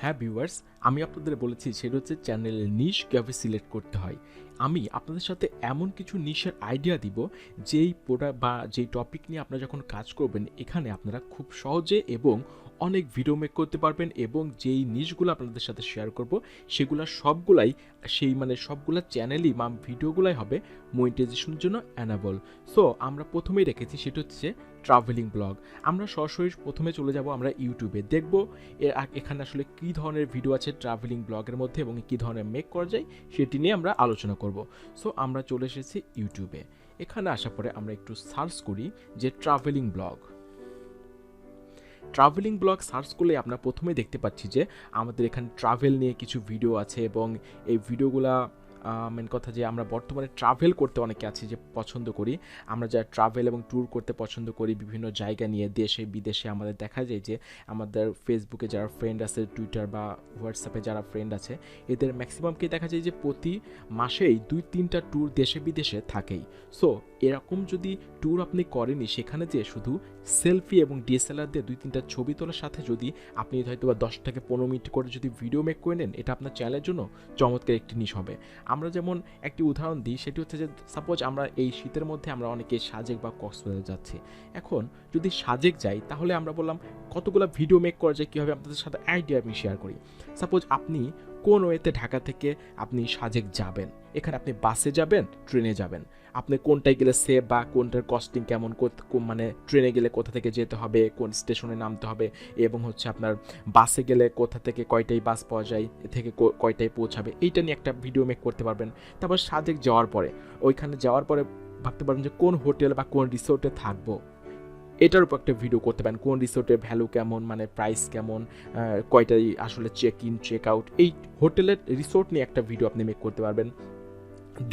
হ্যাঁ ভিউয়ার্স, আমি আপনাদের বলেছি সেটা হচ্ছে চ্যানেলের নিশ কীভাবে সিলেক্ট করতে হয়। আমি আপনাদের সাথে এমন কিছু নিশের আইডিয়া দিব, যেই প্রোডাক্ট বা যেই টপিক নিয়ে আপনারা যখন কাজ করবেন এখানে আপনারা খুব সহজে এবং অনেক ভিডিও মেক করতে পারবেন, এবং যেই নিশগুলো আপনাদের সাথে শেয়ার করব সেগুলো সবগুলাই সবগুলা চ্যানেলই বা ভিডিওগুলাই হবে মনিটাইজেশনের জন্য অ্যানাবল। সো আমরা প্রথমেই রেখেছি সেটা হচ্ছে ট্রাভেলিং ব্লগ। আমরা সরাসরি প্রথমে চলে যাব আমরা ইউটিউবে, দেখব এখানে আসলে কী ধরনের ভিডিও আছে ট্রাভেলিং ব্লগের মধ্যে এবং কী ধরনের মেক করা যায় সেটি নিয়ে আমরা আলোচনা করব। সো আমরা চলে এসেছি ইউটিউবে। এখানে আসার পরে আমরা একটু সার্চ করি যে ট্রাভেলিং ব্লগ সার্চ করলে আমরা প্রথমেই দেখতে পাচ্ছি যে আমাদের এখানে ট্রাভেল নিয়ে কিছু ভিডিও আছে, এবং এই ভিডিওগুলা মেন কথা যে আমরা বর্তমানে ট্রাভেল করতে অনেকে আছি যে পছন্দ করি, আমরা যারা ট্রাভেল এবং ট্যুর করতে পছন্দ করি বিভিন্ন জায়গা নিয়ে দেশে বিদেশে, আমাদের দেখা যায় যে আমাদের ফেসবুকে যারা ফ্রেন্ড আছে, টুইটার বা হোয়াটসঅ্যাপে যারা ফ্রেন্ড আছে, এদের ম্যাক্সিমামকে দেখা যায় যে প্রতি মাসেই 2-3টা ট্যুর দেশে বিদেশে থাকেই। সো এরকম যদি ট্যুর আপনি করেনি, সেখানে যে শুধু সেলফি এবং ডিএসএলআর দিয়ে 2-3টা ছবি তোলার সাথে যদি আপনি হয়তো বা 10 থেকে 15 মিনিট করে যদি ভিডিও মেক করে নেন, এটা আপনার চ্যানেলের জন্য চমৎকার একটি নিশ হবে। আমরা যেমন একটি উদাহরণ দিই, সেটি হচ্ছে যে সাপোজ আমরা এই শীতের মধ্যে আমরা অনেকে সাজেক বা কক্সবাজার যাচ্ছি। এখন যদি সাজেক যাই তাহলে আমরা বললাম কতগুলো ভিডিও মেক করা যায়, কীভাবে আপনাদের সাথে আইডিয়া আমি শেয়ার করি। সাপোজ আপনি কোন ওয়েতে ঢাকা থেকে আপনি সাজেক যাবেন, এখানে আপনি বাসে যাবেন, ট্রেনে যাবেন, আপনি কোনটায় গেলে সেফ বা কোনটার কস্টিং কেমন, ট্রেনে গেলে কোথা থেকে যেতে হবে, কোন স্টেশনে নামতে হবে, এবং হচ্ছে আপনার বাসে গেলে কোথা থেকে কয়টায় বাস পাওয়া যায়, এ থেকে কয়টায় পৌঁছাবে, এইটা নিয়ে একটা ভিডিও মেক করতে পারবেন। তারপর সাজেক যাওয়ার পরে ওইখানে যাওয়ার পরে ভাবতে পারবেন যে কোন হোটেল বা কোন রিসোর্টে থাকবো, এটার উপর একটা ভিডিও করতে পারেন। কোন রিসোর্টের ভ্যালু কেমন, প্রাইস কেমন, কয়টাই আসলে চেক ইন চেক আউট, এই হোটেলের রিসোর্ট নিয়ে একটা ভিডিও আপনি মেক করতে পারবেন।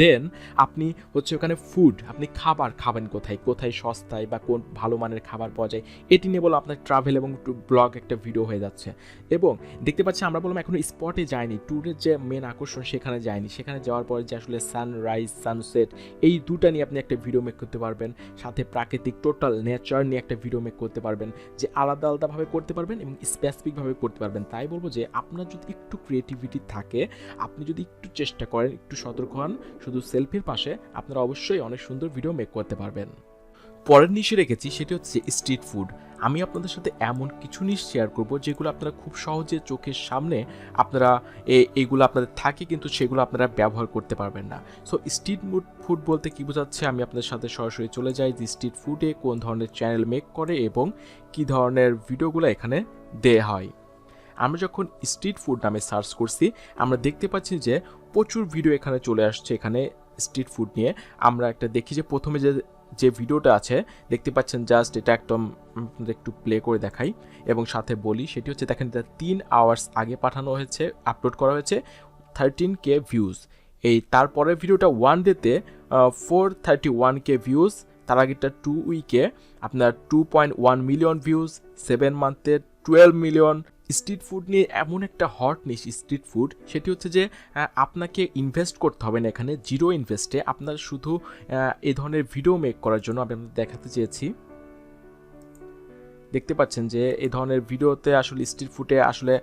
দেন আপনি হচ্ছে ওখানে ফুড, আপনি খাবার খাবেন কোথায়, কোথায় সস্তায় বা কোন ভালো মানের খাবার পাওয়া যায়, এটি নিয়ে বলো আপনার ট্রাভেল এবং ব্লগ একটা ভিডিও হয়ে যাচ্ছে। এবং দেখতে পাচ্ছি আমরা বললাম এখনো স্পটে যায়নি, ট্যুরের যে মেন আকর্ষণ সেখানে যায়নি, সেখানে যাওয়ার পরে যে আসলে সানরাইজ সানসেট এই দুটা নিয়ে আপনি একটা ভিডিও মেক করতে পারবেন, সাথে প্রাকৃতিক টোটাল নেচার নিয়ে একটা ভিডিও মেক করতে পারবেন, যে আলাদা আলাদাভাবে করতে পারবেন এবং স্পেসিফিকভাবে করতে পারবেন। তাই বলবো যে আপনার যদি একটু ক্রিয়েটিভিটি থাকে, আপনি যদি একটু চেষ্টা করেন, একটু সতর্ক হন, শুধু সেলফির পাশে আপনারা অবশ্যই অনেক সুন্দর ভিডিও মেক করতে পারবেন। পরের নিশে রেখেছি সেটি হচ্ছে স্ট্রিট ফুড। আমি আপনাদের সাথে এমন কিছু নিশ শেয়ার করব যেগুলো আপনারা খুব সহজে চোখের সামনে আপনারা এইগুলো আপনাদের থাকে, কিন্তু সেগুলো আপনারা ব্যবহার করতে পারবেন না। সো স্ট্রিট ফুড বলতে কি বোঝাচ্ছে, আমি আপনাদের সাথে সরাসরি চলে যাই যে স্ট্রিট ফুডে কোন ধরনের চ্যানেল মেক করে এবং কি ধরনের ভিডিওগুলো এখানে দেয়া হয়। আমরা যখন স্ট্রিট ফুড নামে সার্চ করছি, আমরা দেখতে পাচ্ছি যে প্রচুর ভিডিও এখানে চলে আসছে এখানে স্ট্রিট ফুড নিয়ে। আমরা একটা দেখি যে প্রথমে যে ভিডিওটা আছে দেখতে পাচ্ছেন, জাস্ট এটা একদম একটু প্লে করে দেখাই এবং সাথে বলি, সেটি হচ্ছে দেখেন এটা 3 আওয়ার্স আগে পাঠানো হয়েছে, আপলোড করা হয়েছে, 13K ভিউজ। এই তারপরের ভিডিওটা 1 ডেতে 431K ভিউজ, তার আগেরটা 2 উইকে আপনার 2.1 million views, 7 মান্থে 12 million. Street food নিয়ে এমন একটা হট নিশ স্ট্রিট ফুড, সেটি হচ্ছে যে আপনাকে ইনভেস্ট করতে হবে না, এখানে জিরো ইনভেস্টে আপনার শুধু এই ধরনের ভিডিও মেক করার জন্য আমি আপনাদের দেখাতে চেয়েছি। দেখতে পাচ্ছেন যে এই ধরনের ভিডিওতে আসলে স্ট্রিট ফুডে আসলে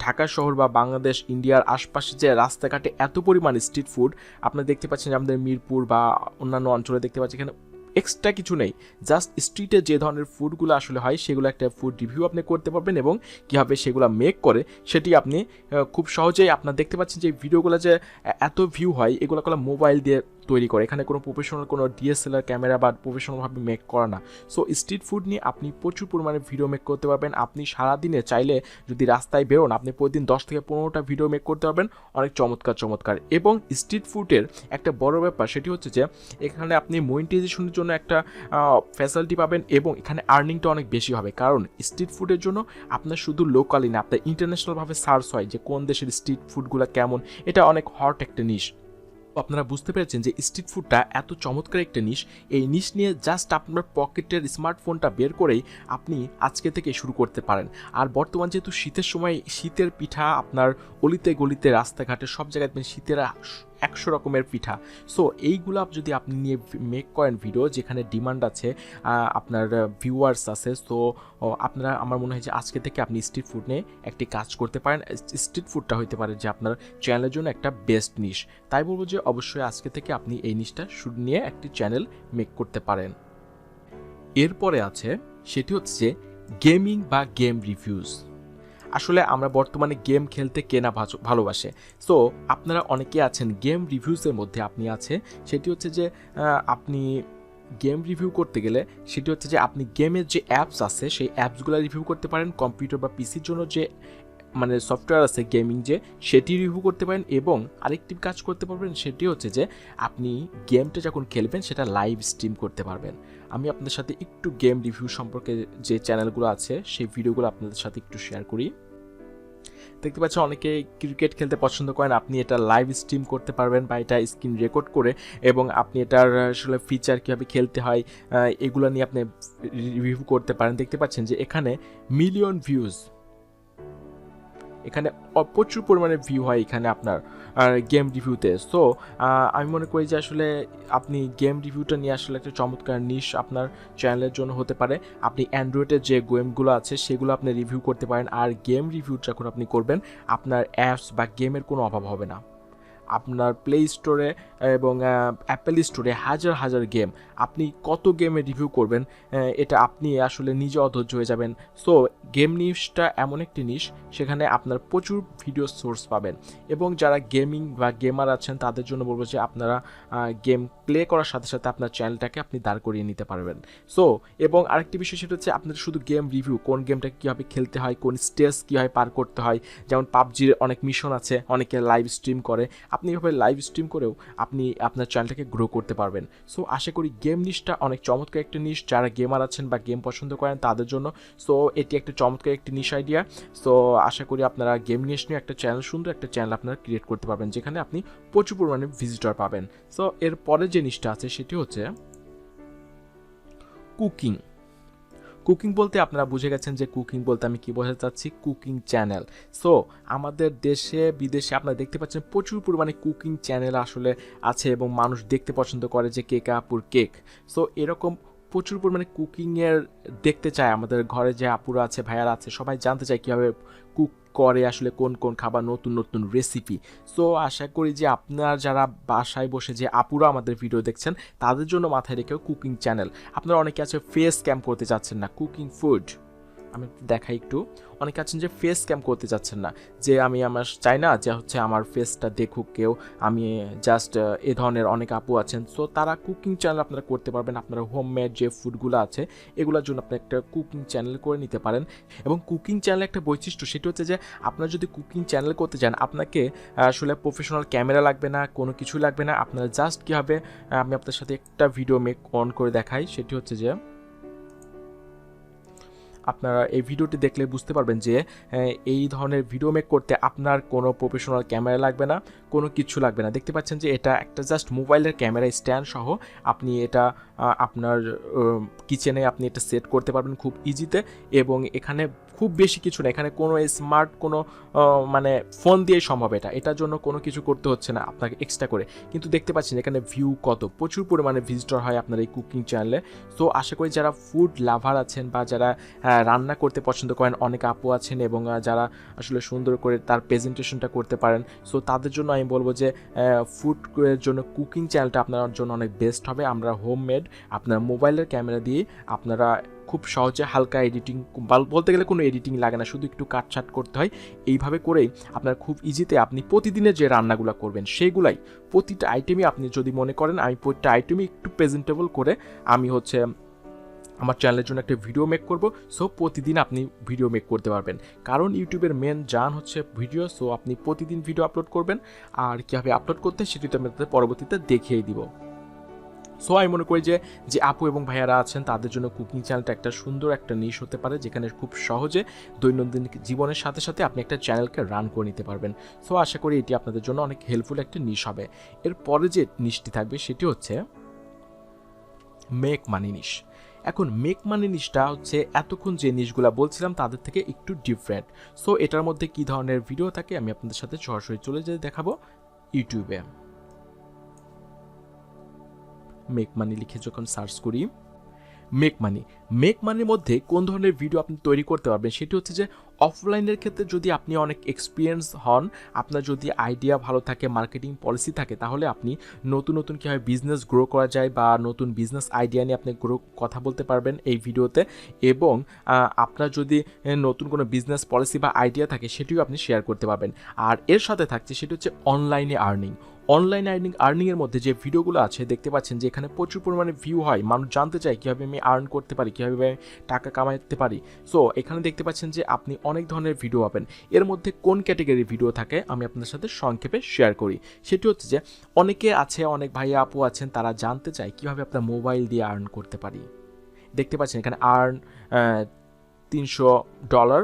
ঢাকা শহর বা বাংলাদেশ ইন্ডিয়ার আশপাশে যে রাস্তাঘাটে এত পরিমাণ স্ট্রিট ফুড আপনারা দেখতে পাচ্ছেন, যে আমাদের মিরপুর বা অন্যান্য অঞ্চলে দেখতে পাচ্ছেন এখানে এক্সট্রা কিছু নেই, জাস্ট স্ট্রিটে যে ধরনের ফুডগুলো আসলে হয় সেগুলো একটা ফুড রিভিউ আপনি করতে পারবেন, এবং কীভাবে সেগুলো মেক করে সেটি আপনি খুব সহজেই আপনার দেখতে পাচ্ছেন যে ভিডিওগুলো যে এত ভিউ হয় এগুলো মোবাইল দিয়ে তৈরি করে, এখানে কোনো প্রফেশনাল কোনো ডিএসএলআর ক্যামেরা বা প্রফেশনালভাবে মেক করা না। সো স্ট্রিট ফুড নিয়ে আপনি প্রচুর পরিমাণে ভিডিও মেক করতে পারবেন। আপনি সারাদিনে চাইলে যদি রাস্তায় বেরোন, আপনি প্রতিদিন 10 থেকে 15টা ভিডিও মেক করতে পারবেন, অনেক চমৎকার। এবং স্ট্রিট ফুডের একটা বড় ব্যাপার সেটি হচ্ছে যে এখানে আপনি মনিটাইজেশনের জন্য একটা ফ্যাসিলিটি পাবেন, এবং এখানে আর্নিংটা অনেক বেশি হবে, কারণ স্ট্রিট ফুডের জন্য আপনার শুধু লোকালি না, আপনার ইন্টারন্যাশনালভাবে সার্চ হয় যে কোন দেশের স্ট্রিট ফুডগুলো কেমন, এটা অনেক হট একটা নিশ। আপনারা বুঝতে পেরেছেন যে স্ট্রিট ফুডটা এত চমৎকার একটা নিশ, এই নিশ নিয়ে জাস্ট আপনার পকেটের স্মার্টফোনটা বের করেই আপনি আজকে থেকে শুরু করতে পারেন। আর বর্তমান যেহেতু শীতের সময়, শীতের পিঠা আপনার অলিতে গলিতে রাস্তাঘাটে সব জায়গায় শীতের 100 রকমের পিঠা। সো এইগুলা যদি আপনি নিয়ে মেক করেন ভিডিও, যেখানে ডিমান্ড আছে, আপনার ভিউয়ার্স আছে, সো আপনারা, আমার মনে হয় যে আজকে থেকে আপনি স্ট্রিট ফুড নিয়ে একটি কাজ করতে পারেন। স্ট্রিট ফুডটা হইতে পারে যে আপনার চ্যানেলের জন্য একটা বেস্ট নিশ। তাই বলবো যে অবশ্যই আজকে থেকে আপনি এই নিশটা শুরু নিয়ে একটি চ্যানেল মেক করতে পারেন। এরপরে আছে, সেটি হচ্ছে গেমিং বা গেম রিভিউজ। আসলে আমরা বর্তমানে গেম খেলতে কেনা ভালোবাসে। সো আপনারা অনেকে আছেন গেম রিভিউজের মধ্যে আপনি আছে, সেটি হচ্ছে যে আপনি গেম রিভিউ করতে গেলে সেটি হচ্ছে যে আপনি গেমের যে অ্যাপস আছে সেই অ্যাপসগুলো রিভিউ করতে পারেন, কম্পিউটার বা পিসির জন্য যে মানে সফটওয়্যার আছে গেমিং যে, সেটি রিভিউ করতে পারেন। এবং আরেকটি কাজ করতে পারবেন, সেটি হচ্ছে যে আপনি গেমটা যখন খেলবেন সেটা লাইভ স্ট্রিম করতে পারবেন। আমি আপনাদের সাথে একটু গেম রিভিউ সম্পর্কে যে চ্যানেলগুলো আছে সেই ভিডিওগুলো আপনাদের সাথে একটু শেয়ার করি। দেখতে পাচ্ছেন অনেকে ক্রিকেট খেলতে পছন্দ করেন, আপনি এটা লাইভ স্ট্রিম করতে পারবেন বা এটা স্ক্রিন রেকর্ড করে, এবং আপনি এটার আসলে ফিচার কীভাবে খেলতে হয় এগুলো নিয়ে আপনি রিভিউ করতে পারেন। দেখতে পাচ্ছেন যে এখানে মিলিয়ন ভিউজ, এখানে প্রচুর পরিমাণে ভিউ হয় এখানে আপনার গেম রিভিউতে। সো আমি মনে করি যে আসলে আপনি গেম রিভিউটা নিয়ে আসলে একটা চমৎকার নিশ আপনার চ্যানেলের জন্য হতে পারে। আপনি অ্যান্ড্রয়েডের যে গেমগুলো আছে সেগুলো আপনি রিভিউ করতে পারেন। আর গেম রিভিউ যখন আপনি করবেন, আপনার অ্যাপস বা গেমের কোনো অভাব হবে না। আপনার প্লে স্টোরে এবং অ্যাপেল স্টোরে হাজার হাজার গেম, আপনি কত গেমে রিভিউ করবেন এটা আপনি আসলে নিজে অধৈর্য হয়ে যাবেন। সো গেম নিউজটা এমন একটি নিশ, সেখানে আপনার প্রচুর ভিডিও সোর্স পাবেন। এবং যারা গেমিং বা গেমার আছেন তাদের জন্য বলবো যে আপনারা গেম প্লে করার সাথে সাথে আপনার চ্যানেলটাকে আপনি দাঁড় করিয়ে নিতে পারবেন। সো এবং আরেকটি বিষয় সেটা হচ্ছে আপনার শুধু গেম রিভিউ, কোন গেমটা কীভাবে খেলতে হয়, কোন স্টেজ কীভাবে পার করতে হয়, যেমন পাবজির অনেক মিশন আছে, অনেকে লাইভ স্ট্রিম করে, আপনি এভাবে লাইভ স্ট্রিম করেও আপনি আপনার চ্যানেলটাকে গ্রো করতে পারবেন। সো আশা করি গেম নিশটা অনেক চমৎকার একটা নিশ, যারা গেমার আছেন বা গেম পছন্দ করেন তাদের জন্য। সো এটি একটা চমৎকার একটি নিশ আইডিয়া। সো আশা করি আপনারা গেম নিশ নিয়ে একটা চ্যানেল, সুন্দর একটা চ্যানেল আপনারা ক্রিয়েট করতে পারবেন, যেখানে আপনি প্রচুর পরিমাণে ভিজিটর পাবেন। সো এর পরে যে নিশটা আছে সেটি হচ্ছে কুকিং। কুকিং বলতে আপনারা বুঝে গেছেন যে কুকিং বলতে আমি কি বোঝাতে চাচ্ছি, কুকিং চ্যানেল। সো আমাদের দেশে বিদেশে আপনারা দেখতে পাচ্ছেন প্রচুর পরিমাণে কুকিং চ্যানেল আসলে আছে, এবং মানুষ দেখতে পছন্দ করে যে কেক আপুর কেক। সো এরকম প্রচুর পরিমাণে কুকিংয়ের দেখতে চায়, আমাদের ঘরে যে আপুরা আছে, ভাইয়ারা আছে, সবাই জানতে চায় কীভাবে কুক করে, আসলে কোন কোন খাবার, নতুন নতুন রেসিপি। সো আশা করি যে আপনার যারা বাসায় বসে যে আপুরা আমাদের ভিডিও দেখছেন তাদের জন্য মাথায় রেখেও কুকিং চ্যানেল। আপনারা অনেকে আছে ফেস ক্যাম করতে চাচ্ছেন না, কুকিং ফুড আমি দেখাই একটু। অনেকে আছেন যে ফেস ক্যাম করতে চাচ্ছেন না, যে আমি আমার চাই না যে হচ্ছে আমার ফেসটা দেখুক কেউ, আমি জাস্ট এ ধরনের অনেক আপু আছেন। সো তারা কুকিং চ্যানেল আপনারা করতে পারবেন। আপনারা হোমমেড যে ফুডগুলো আছে এগুলোর জন্য আপনি একটা কুকিং চ্যানেল করে নিতে পারেন। এবং কুকিং চ্যানেল একটা বৈশিষ্ট্য সেটি হচ্ছে যে আপনারা যদি কুকিং চ্যানেল করতে চান, আপনাকে আসলে প্রফেশনাল ক্যামেরা লাগবে না, কোনো কিছু লাগবে না। আপনারা জাস্ট কী হবে, আমি আপনার সাথে একটা ভিডিও মেক অন করে দেখাই। সেটি হচ্ছে যে আপনারা এই ভিডিওটি দেখলে বুঝতে পারবেন যে এই ধরনের ভিডিও মেক করতে আপনার কোনো প্রফেশনাল ক্যামেরা লাগবে না, কোনো কিছু লাগবে না। দেখতে পাচ্ছেন যে এটা একটা জাস্ট মোবাইলের ক্যামেরা স্ট্যান্ড সহ আপনি এটা আপনার কিচেনে আপনি এটা সেট করতে পারবেন খুব ইজিতে। এবং এখানে খুব বেশি কিছু না, এখানে কোনো স্মার্ট কোনো মানে ফোন দিয়েই সম্ভব। এটার জন্য কোনো কিছু করতে হচ্ছে না আপনাকে এক্সট্রা করে। কিন্তু দেখতে পাচ্ছেন এখানে ভিউ কত, প্রচুর পরিমাণে ভিজিটর হয় আপনার এই কুকিং চ্যানেলে। সো আশা করি যারা ফুড লাভার আছেন বা যারা রান্না করতে পছন্দ করেন, অনেক আপু আছেন এবং যারা আসলে সুন্দর করে তার প্রেজেন্টেশনটা করতে পারেন, সো তাদের জন্য আমি বলবো যে ফুডের জন্য কুকিং চ্যানেলটা আপনার জন্য অনেক বেস্ট হবে। আমরা হোমমেড আপনার মোবাইলের ক্যামেরা দিয়ে আপনারা খুব সহজে হালকা এডিটিং, বলতে গেলে কোনো এডিটিং লাগে না, শুধু একটু কাটছাট করতে হয়। এইভাবে করেই আপনার খুব ইজিতে আপনি প্রতিদিনের যে রান্নাগুলো করবেন সেগুলাই, প্রতিটা আইটেমই আপনি যদি মনে করেন আমি প্রতিটা আইটেমই একটু প্রেজেন্টেবল করে আমি হচ্ছে আমার চ্যানেলের জন্য একটা ভিডিও মেক করব, সো প্রতিদিন আপনি ভিডিও মেক করতে পারবেন। কারণ ইউটিউবের মেন জান হচ্ছে ভিডিও। সো আপনি প্রতিদিন ভিডিও আপলোড করবেন, আর কীভাবে আপলোড করতে সেটি তো আমি পরবর্তীতে দেখিয়ে দিব। সো আমি মনে করি যে আপু এবং ভাইয়ারা আছেন তাদের জন্য কুকিং চ্যানেলটা একটা সুন্দর একটা নিশ হতে পারে, যেখানে খুব সহজে দৈনন্দিন জীবনের সাথে সাথে আপনি একটা চ্যানেলকে রান করে নিতে পারবেন। সো আশা করি এটি আপনাদের জন্য অনেক হেল্পফুল একটা নিশ হবে। এরপরে যে নিশটি থাকবে সেটি হচ্ছে মেক মানি নিশ। এখন মেক মানি নিশটা হচ্ছে এতক্ষণ যে নিশগুলা বলছিলাম তাদের থেকে একটু ডিফারেন্ট। সো এটার মধ্যে কী ধরনের ভিডিও থাকে আমি আপনাদের সাথে সরাসরি চলে যেতে দেখাবো ইউটিউবে। মেক মানি লিখে যখন সার্চ করি, মেক মানির মধ্যে কোন ধরনের ভিডিও আপনি তৈরি করতে পারবেন সেটি হচ্ছে যে অফলাইনের ক্ষেত্রে যদি আপনি অনেক এক্সপিরিয়েন্স হন, আপনার যদি আইডিয়া ভালো থাকে, মার্কেটিং পলিসি থাকে, তাহলে আপনি নতুন নতুন কীভাবে বিজনেস গ্রো করা যায় বা নতুন বিজনেস আইডিয়া নিয়ে আপনি কথা বলতে পারবেন এই ভিডিওতে। এবং আপনার যদি নতুন কোনো বিজনেস পলিসি বা আইডিয়া থাকে সেটিও আপনি শেয়ার করতে পারবেন। আর এর সাথে থাকছে সেটি হচ্ছে অনলাইনে আর্নিংয়ের মধ্যে যে ভিডিওগুলো আছে দেখতে পাচ্ছেন যে এখানে প্রচুর পরিমাণে ভিউ হয়, মানুষ জানতে চায় কীভাবে আমি আর্ন করতে পারি, কীভাবে টাকা কামাতে পারি। সো এখানে দেখতে পাচ্ছেন যে আপনি অনেক ধরনের ভিডিও পাবেন। এর মধ্যে কোন ক্যাটেগরির ভিডিও থাকে আমি আপনাদের সাথে সংক্ষেপে শেয়ার করি। সেটি হচ্ছে যে অনেক ভাইয়া আপু আছেন তারা জানতে চায় কীভাবে আপনার মোবাইল দিয়ে আর্ন করতে পারি। দেখতে পাচ্ছেন এখানে আর্ন $300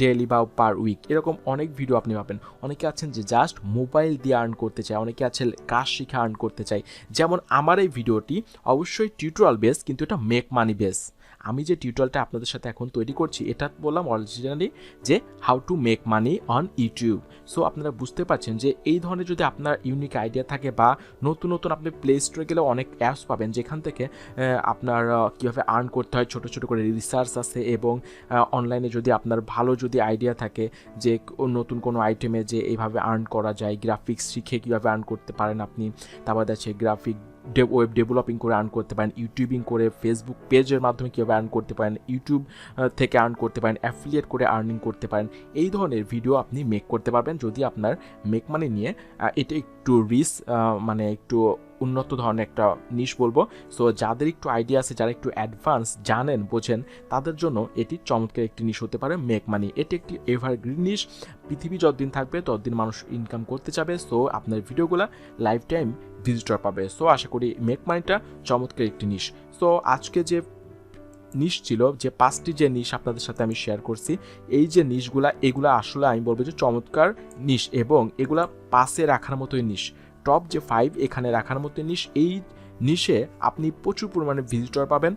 ডেইলি বা পার উইক, এরকম অনেক ভিডিও আপনি পাবেন। অনেকে আছেন যে জাস্ট মোবাইল দিয়ে আর্ন করতে চায়, অনেকে আছে কাজ শিখে আর্ন করতে চায়। যেমন আমার এই ভিডিওটি অবশ্যই টিউটোরিয়াল বেস, কিন্তু এটা মেক মানি বেস। আমি যে টিউটোরিয়ালটা আপনাদের সাথে এখন তৈরি করছি এটা বললাম অরিজিনালি যে how to make money on YouTube. So আপনারা বুঝতে পারছেন যে এই ধরনের যদি আপনার ইউনিক আইডিয়া থাকে বা নতুন আপনি প্লে স্টোরে গেলে অনেক অ্যাপস পাবেন যেখান থেকে আপনার কীভাবে আর্ন করতে হয় ছোটো ছোটো করে রিসার্চ আছে। এবং অনলাইনে যদি আপনার ভালো যদি আইডিয়া থাকে যে নতুন কোনো আইটেমে যে এইভাবে আর্ন করা যায়, গ্রাফিক্স শিখে কীভাবে আর্ন করতে পারেন আপনি, তারপর আছে গ্রাফিক ওয়েব ডেভেলপিং করে আর্ন করতে পারেন, ইউটিউবিং করে ফেসবুক পেজের মাধ্যমে কীভাবে আর্ন করতে পারেন, ইউটিউব থেকে আর্ন করতে পারেন, অ্যাফিলিয়েট করে আর্নিং করতে পারেন, এই ধরনের ভিডিও আপনি মেক করতে পারবেন যদি আপনার মেক মানি নিয়ে এটা একটু মানে একটু উন্নত ধরনের একটা নিশ বলবো। সো যাদের একটু আইডিয়া আছে, যারা একটু অ্যাডভান্স জানেন বোঝেন, তাদের জন্য এটি চমৎকার একটি নিশ হতে পারে মেক মানি। এটি একটি এভারগ্রিন নিশ, পৃথিবী যতদিন থাকবে ততদিন মানুষ ইনকাম করতে যাবে। সো আপনার ভিডিওগুলো লাইফ টাইম ভিজিটর পাবে। সো আশা করি মেক মানিটা চমৎকার একটি নিশ। সো আজকে যে নিশ ছিল, যে 5টি যে নিশ আপনাদের সাথে আমি শেয়ার করছি, এই যে এগুলা আসলে আমি বলবো যে চমৎকার নিশ এবং এগুলা পাশে রাখার মতোই নিশ। টপ যে 5 এখানে রাখার মতো নিশ, এই নিশে আপনি প্রচুর পরিমাণে ভিজিটর পাবেন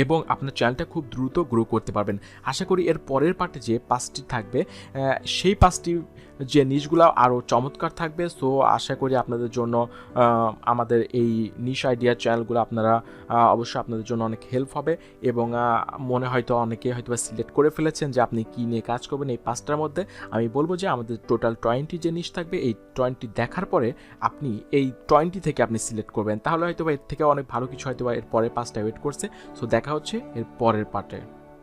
এবং আপনার চ্যানেলটা খুব দ্রুত গ্রো করতে পারবেন। আশা করি এর পরের পার্টে যে 5টি থাকবে সেই 5টি যে নিশগুলো আরও চমৎকার থাকবে। সো আশা করি আপনাদের জন্য আমাদের এই নিশ আইডিয়া চ্যানেলগুলো আপনারা অবশ্যই আপনাদের জন্য অনেক হেল্প হবে। এবং অনেকে হয়তো সিলেক্ট করে ফেলেছেন যে আপনি কী নিয়ে কাজ করবেন এই 5টার মধ্যে। আমি বলবো যে আমাদের টোটাল 20 যে নিশ থাকবে, এই 20 দেখার পরে আপনি এই 20 থেকে আপনি সিলেক্ট করবেন, তাহলে হয়তো এর থেকে অনেক ভালো কিছু হয়তো এর পরে 5টা ওয়েট করছে। সো দেখা হচ্ছে এর পরের পার্টে।